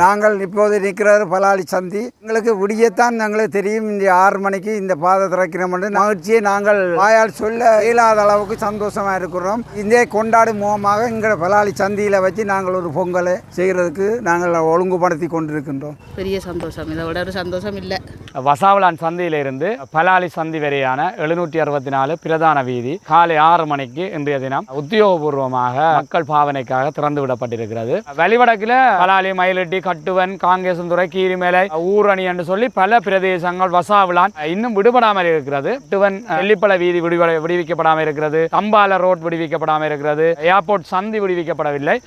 நாங்கள் இப்போது நிற்கிறது பலாலி சந்தி. எங்களுக்கு விடியத்தான் எங்களுக்கு தெரியும் இந்த 6 மணிக்கு இந்த பாதை திறக்கிறோம் என்று மகிழ்ச்சியை நாங்கள் வாயால் சொல்ல இயலாத அளவுக்கு சந்தோஷமாக இருக்கிறோம். இதே கொண்டாடும் முகமாக எங்கள் பலாலி சந்தியில் வச்சு நாங்கள் ஒரு பொங்கலை செய்கிறதுக்கு நாங்கள் ஒழுங்குபடுத்தி கொண்டிருக்கின்றோம். பெரிய சந்தோஷம், இதை விட ஒரு சந்தோஷம் இல்லை. வசாவலான் சந்தியிலிருந்து பலாலி சந்தி வரையான 764 பிரதான வீதி காலை 6 மணிக்கு இன்றைய தினம் உத்தியோகபூர்வமாக மக்கள் பாவனைக்காக திறந்து விடப்பட்டிருக்கிறது. வழிவடக்கில் பலாலி, மயிலட்டி, கட்டுவன், காங்கேசந்துறை, கீரிமேலை, ஊரணி என்று சொல்லி பல பிரதேசங்கள் வசாவலான் இன்னும் விடுபடாமல் இருக்கிறது. கட்டுவன் வெள்ளிப்பள வீதி விடுவிக்கப்படாமல் இருக்கிறது. தம்பால ரோட் விடுவிக்கப்படாமல் இருக்கிறது. ஏர்போர்ட் சந்தி விடுவிக்கப்படவில்லை.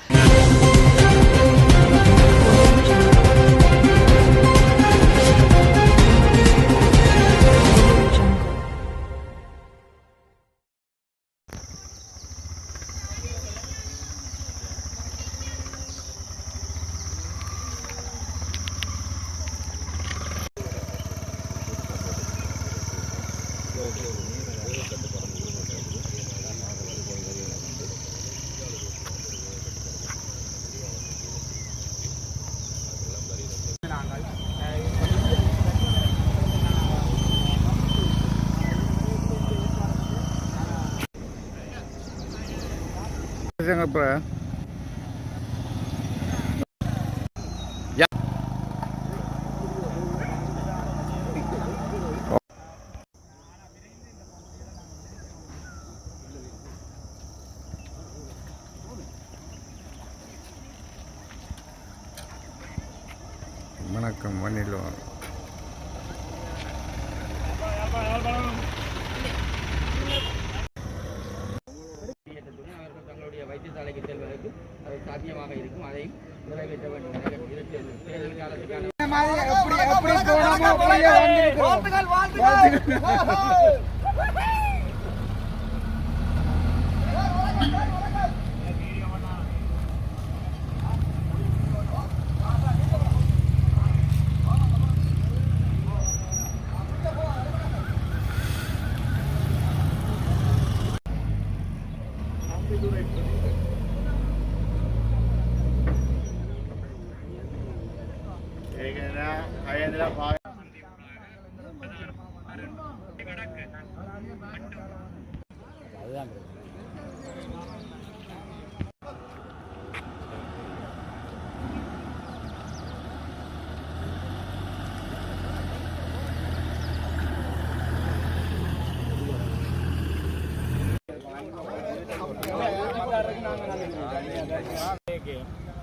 வணக்கம் வண்ணிலோ தங்களுடைய வைத்தியசாலைக்கு செல்வதற்கு அது சாத்தியமாக இருக்கும். அதையும் நிறைவேற்ற வேண்டும். தேர்தல் காலத்துக்கான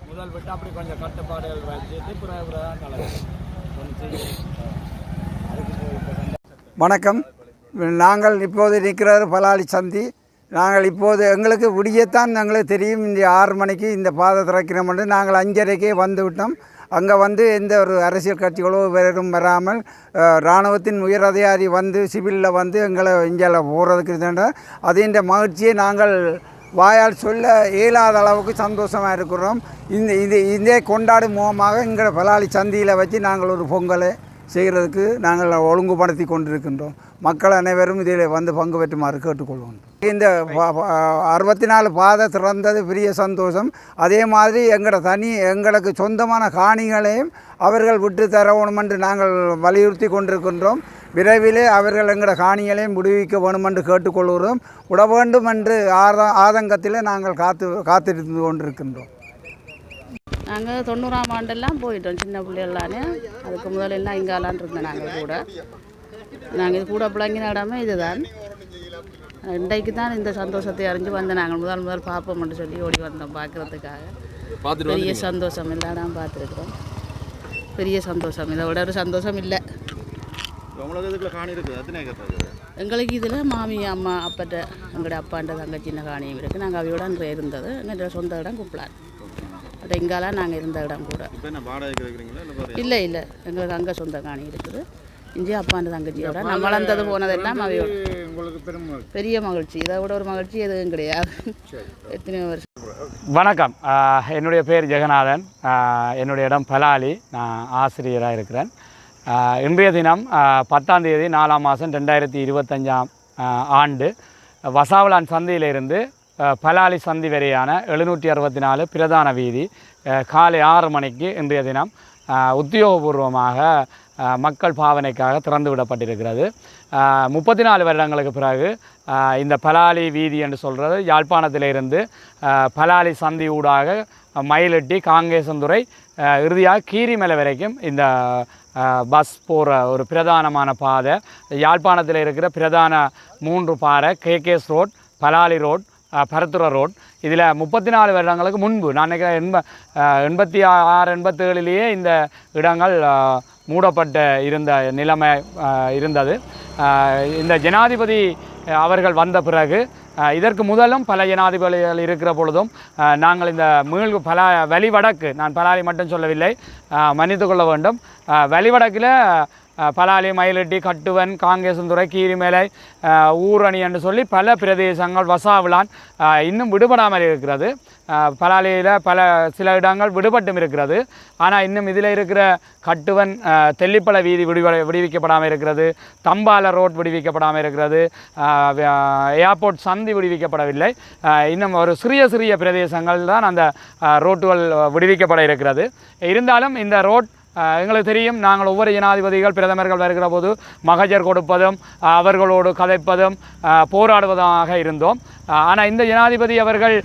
முதல் விட்டு அப்படி கொஞ்சம் கட்டுப்பாடுகள் வச்சுட்டு வணக்கம். நாங்கள் இப்போது நிற்கிறது பலாலி சந்தி. நாங்கள் இப்போது எங்களுக்கு விடியத்தான் எங்களுக்கு தெரியும் இந்த 6 மணிக்கு இந்த பாதை திறக்கிறோம் என்று நாங்கள் 5:30க்கே வந்து விட்டோம். அங்கே வந்து எந்த ஒரு அரசியல் கட்சிகளோ வேறும் வராமல் இராணுவத்தின் உயர் அதிகாரி வந்து சிவிலில் வந்து எங்களை இந்தியாவில் போகிறதுக்கு இருந்த அதே மகிழ்ச்சியை நாங்கள் வாயால் சொல்ல இயலாத அளவுக்கு சந்தோஷமாக இருக்கிறோம். இதே கொண்டாடும் முகமாக எங்கள் பலாலி சந்தியில் வச்சு நாங்கள் ஒரு பொங்கலை செய்கிறதுக்கு நாங்கள் ஒழுங்குபடுத்தி கொண்டிருக்கின்றோம். மக்கள் அனைவரும் இதில் வந்து பங்கு பெற்றுமாறு கேட்டுக்கொள்வோம். இந்த 64 பாதை திறந்தது பெரிய சந்தோஷம். அதே மாதிரி எங்களுக்கு சொந்தமான காணிகளையும் அவர்கள் விட்டு தரணும் என்று நாங்கள் வலியுறுத்தி கொண்டிருக்கின்றோம். விரைவிலே அவர்கள் எங்களோட காணிகளையும் விடுவிக்க வேணும் என்று கேட்டுக்கொள்கிறோம். விட வேண்டும் என்று ஆதங்கத்தில் நாங்கள் காத்திருந்து கொண்டிருக்கின்றோம். நாங்கள் 90ஆம் ஆண்டெல்லாம் போயிட்டோம் சின்ன பிள்ளைகளானே. அதுக்கு முதலெல்லாம் இங்காலான் இருந்தோம். நாங்கள் இது கூட பிள்ளைங்கின இடமே இதுதான். இன்றைக்கு தான் இந்த சந்தோஷத்தை அறிஞ்சு வந்து நாங்கள் முதல் பார்ப்போம்னு சொல்லி ஓடி வந்தோம் பார்க்குறதுக்காக. பெரிய சந்தோஷம், எல்லா இடம் பார்த்துருக்குறோம். பெரிய சந்தோஷம், இதை விட ஒரு சந்தோஷம் இல்லை. எங்களுக்கு இதில் மாமி, அம்மா, அப்பட்ட எங்களோட அப்பாண்ட தங்கச்சின்ன காணியும் இருக்குது. நாங்கள் அவையோட அங்கே இருந்தது. எங்களோட சொந்த இடம் குப்பலான். அது இங்காலாம் நாங்கள் இருந்த இடம் கூட இல்லை. எங்களுக்கு அங்கே சொந்த காணி இருக்குது. இஞ்சி அப்பாண்ட தங்கச்சியோட நம்ம வளர்ந்தது போனதெல்லாம் அவையோட பெரிய மகிழ்ச்சி. இதை விட ஒரு மகிழ்ச்சி எதுவும் கிடையாது. எத்தனையோ வருஷம். வணக்கம். என்னுடைய பேர் ஜெகநாதன். என்னுடைய இடம் பலாலி. நான் ஆசிரியராக இருக்கிறேன். இன்றைய தினம் 10ஆம் தேதி 4ஆம் மாதம் 2025ஆம் ஆண்டு வசாவளான் சந்தையிலிருந்து பலாலி சந்தி வரையான 764 பிரதான வீதி காலை 6 மணிக்கு இன்றைய தினம் உத்தியோகபூர்வமாக மக்கள் பாவனைக்காக திறந்து விடப்பட்டிருக்கிறது. 34 வருடங்களுக்கு பிறகு இந்த பலாலி வீதி என்று சொல்கிறது யாழ்ப்பாணத்திலிருந்து பலாலி சந்தி ஊடாக மயிலட்டி காங்கேசந்துறை இறுதியாக கீரிமலை வரைக்கும் இந்த பஸ் போகிற ஒரு பிரதானமான பாதை. யாழ்ப்பாணத்தில் இருக்கிற பிரதான 3 பாறை KKS road, Palali road, Paruthithurai road. இதில் 34 வருடங்களுக்கு முன்பு நான் நினைக்கிறேன் 86 87 இந்த இடங்கள் மூடப்பட்ட இருந்த நிலைமை இருந்தது. இந்த ஜனாதிபதி அவர்கள் வந்த பிறகு இதற்கு முதலும் பல ஜனாதிபதிகள் இருக்கிற பொழுதும் நாங்கள் இந்த பல வழிவடக்கு, நான் பலாலி மட்டும் சொல்லவில்லை, மன்னித்து கொள்ள வேண்டும், வழிவடக்கில் பலாலி, மயிலட்டி, கட்டுவன், காங்கேசந்துறை, கீரிமலை, ஊரணி என்று சொல்லி பல பிரதேசங்கள் வசாவிளான் இன்னும் விடுபடாமல் இருக்கிறது. பலாலியில் சில இடங்கள் விடுபட்டும் இருக்கிறது. ஆனால் இன்னும் இதில் இருக்கிற கட்டுவன் தெல்லிப்பள வீதி விடுவிக்கப்படாமல் இருக்கிறது. தம்பால ரோட் விடுவிக்கப்படாமல் இருக்கிறது. ஏர்போர்ட் சந்தி விடுவிக்கப்படவில்லை. இன்னும் ஒரு சிறிய பிரதேசங்கள் தான் அந்த ரோட்டுகள் விடுவிக்கப்பட இருக்கிறது. இருந்தாலும் இந்த ரோட் எங்களுக்கு தெரியும், நாங்கள் ஒவ்வொரு ஜனாதிபதிகள் பிரதமர்கள் வருகிற போது மகஜர் கொடுப்பதும் அவர்களோடு கதைப்பதும் போராடுவதாக இருந்தோம். ஆனால் இந்த ஜனாதிபதி அவர்கள்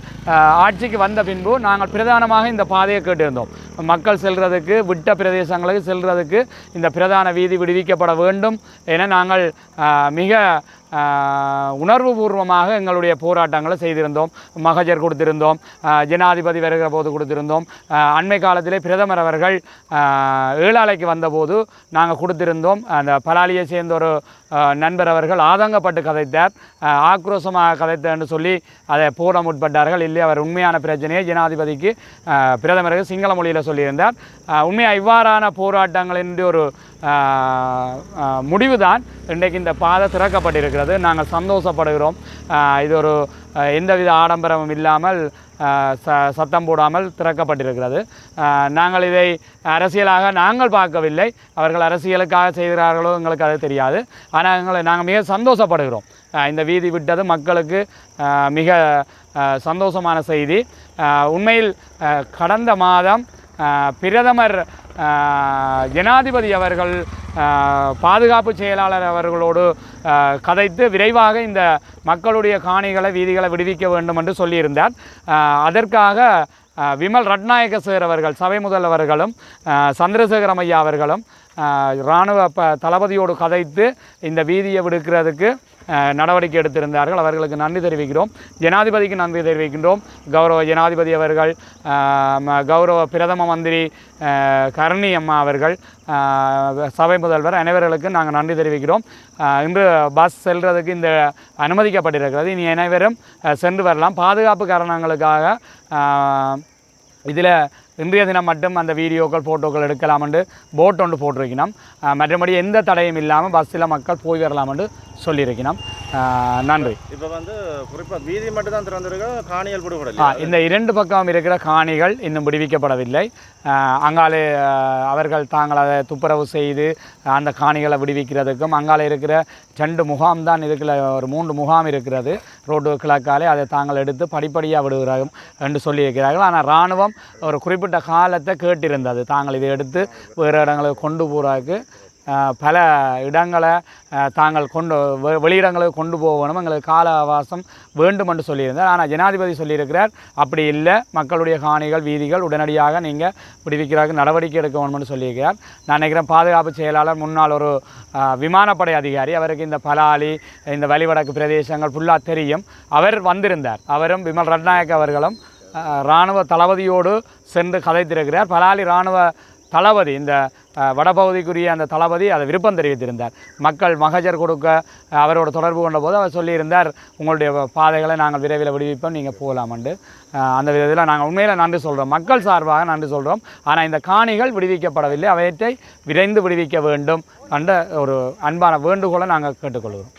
ஆட்சிக்கு வந்த பின்பு நாங்கள் பிரதானமாக இந்த பாதையை கேட்டிருந்தோம். மக்கள் செல்வதற்கு, விட்ட பிரதேசங்களுக்கு செல்வதற்கு இந்த பிரதான வீதி விடுவிக்கப்பட வேண்டும் என நாங்கள் மிக உணர்வுபூர்வமாக எங்களுடைய போராட்டங்களை செய்திருந்தோம். மகஜர் கொடுத்திருந்தோம், ஜனாதிபதி வருகிற போது கொடுத்திருந்தோம். அண்மை காலத்திலே பிரதமர் அவர்கள் ஏழாலைக்கு வந்தபோது நாங்கள் கொடுத்திருந்தோம். அந்த பலாலியை சேர்ந்த ஒரு நண்பர் அவர்கள் ஆதங்கப்பட்டு கதைத்தார், ஆக்ரோஷமாக கதைத்தார் என்று சொல்லி அதை போட முற்பட்டார்கள். இல்லை, அவர் உண்மையான பிரச்சனையை ஜனாதிபதிக்கு பிரதமருக்கு சிங்கள மொழியில் சொல்லியிருந்தார். உண்மையாக இவ்வாறான போராட்டங்களின் ஒரு முடிவுதான் இன்றைக்கு இந்த பாதை திறக்கப்பட்டிருக்கிறது. நாங்கள் சந்தோஷப்படுகிறோம். இது ஒரு எந்தவித ஆடம்பரமும் இல்லாமல் சத்தம் போடாமல் திறக்கப்பட்டிருக்கிறது. நாங்கள் இதை அரசியலாக நாங்கள் பார்க்கவில்லை. அவர்கள் அரசியலுக்காக செய்கிறார்களோ எங்களுக்கு அது தெரியாது. ஆனால் நாங்கள் மிக சந்தோஷப்படுகிறோம். இந்த வீதி விட்டது மக்களுக்கு மிக சந்தோஷமான செய்தி. உண்மையில் கடந்த மாதம் பிரதமர் ஜனாதிபதி அவர்கள் பாதுகாப்பு செயலாளர் அவர்களோடு கதைத்து விரைவாக இந்த மக்களுடைய காணிகளை, வீதிகளை விடுவிக்க வேண்டும் என்று சொல்லியிருந்தார். அதற்காக விமல் ரட்நாயக்க சார் அவர்கள், சபை முதல்வர்களும் சந்திரசேகரம் ஐயா அவர்களும் இராணுவ தளபதியோடு கதைத்து இந்த வீதியை விடுக்கிறதுக்கு நடவடிக்கை எடுத்திருந்தார்கள். அவர்களுக்கு நன்றி தெரிவிக்கிறோம். ஜனாதிபதிக்கு நன்றி தெரிவிக்கின்றோம். கௌரவ ஜனாதிபதி அவர்கள், கௌரவ பிரதம மந்திரி கருணி அம்மா அவர்கள், சபை முதல்வர் அனைவர்களுக்கும் நாங்கள் நன்றி தெரிவிக்கிறோம். இன்று பஸ் செல்றதுக்கு இந்த அனுமதிக்கப்பட்டிருக்கிறது. இனி அனைவரும் சென்று வரலாம். பாதுகாப்பு காரணங்களுக்காக இதில் இன்றைய தினம் மட்டும் அந்த வீடியோக்கள், ஃபோட்டோக்கள் எடுக்கலாம் என்று போட் ஒன்று போட்டிருக்கணும். மற்றபடி எந்த தடையும் இல்லாமல் பஸ்ஸில் மக்கள் போய் வரலாம் என்று சொல்லியிருக்கணும். நன்றி. இப்போ குறிப்பாக வீதி மட்டும் தான் திறந்திருக்க, காணிகள் விடுபடலை. இந்த 2 பக்கம் இருக்கிற காணிகள் இன்னும் விடுவிக்கப்படவில்லை. அங்காலே அவர்கள் தாங்கள் அதை துப்புரவு செய்து அந்த காணிகளை விடுவிக்கிறதுக்கும், அங்காலே இருக்கிற 2 முகாம் தான் இதுக்குள்ள ஒரு 3 முகாம் இருக்கிறது ரோடு கிழக்காலே, அதை தாங்கள் எடுத்து படிப்படியாக விடுகிறார்கள் என்று சொல்லியிருக்கிறார்கள். ஆனால் இராணுவம் ஒரு குறிப்பிட்ட காலத்தை கேட்டிருந்தது, தாங்கள் இதை எடுத்து வேறு இடங்களுக்கு கொண்டு போகிறதுக்கு பல இடங்களை தாங்கள் வெளியிடங்களுக்கு கொண்டு போகணும், எங்களுக்கு கால அவகாசம் வேண்டும் என்று சொல்லியிருந்தார். ஆனால் ஜனாதிபதி சொல்லியிருக்கிறார், அப்படி இல்லை, மக்களுடைய காணிகள், வீதிகள் உடனடியாக நீங்கள் விடுவிக்கிறதுக்கு நடவடிக்கை எடுக்க வேணும்னு சொல்லியிருக்கிறார். நான் நினைக்கிறேன் பாதுகாப்பு செயலாளர், முன்னாள் ஒரு விமானப்படை அதிகாரி, அவருக்கு இந்த பலாலி, இந்த வழிவடக்கு பிரதேசங்கள் ஃபுல்லாக தெரியும். அவர் வந்திருந்தார். அவரும் விமல் ரட்நாயக் அவர்களும் இராணுவ தளபதியோடு சென்று கதைத்திருக்கிறார். பலாலி இராணுவ தளபதி, இந்த வடபகுதிக்குரிய அந்த தளபதி அதை விருப்பம் தெரிவித்திருந்தார். மக்கள் மகஜர் கொடுக்க அவரோட தொடர்பு கொண்ட போது அவர் சொல்லியிருந்தார், உங்களுடைய பாதைகளை நாங்கள் விரைவில் விடுவிப்போம், நீங்கள் போகலாமண்டு. அந்த விதத்தில் நாங்கள் உண்மையில் நன்றி சொல்கிறோம், மக்கள் சார்பாக நன்றி சொல்கிறோம். ஆனால் இந்த காணிகள் விடுவிக்கப்படவில்லை, அவற்றை விரைந்து விடுவிக்க வேண்டும் என்ற ஒரு அன்பான வேண்டுகோளை நாங்கள் கேட்டுக்கொள்கிறோம்.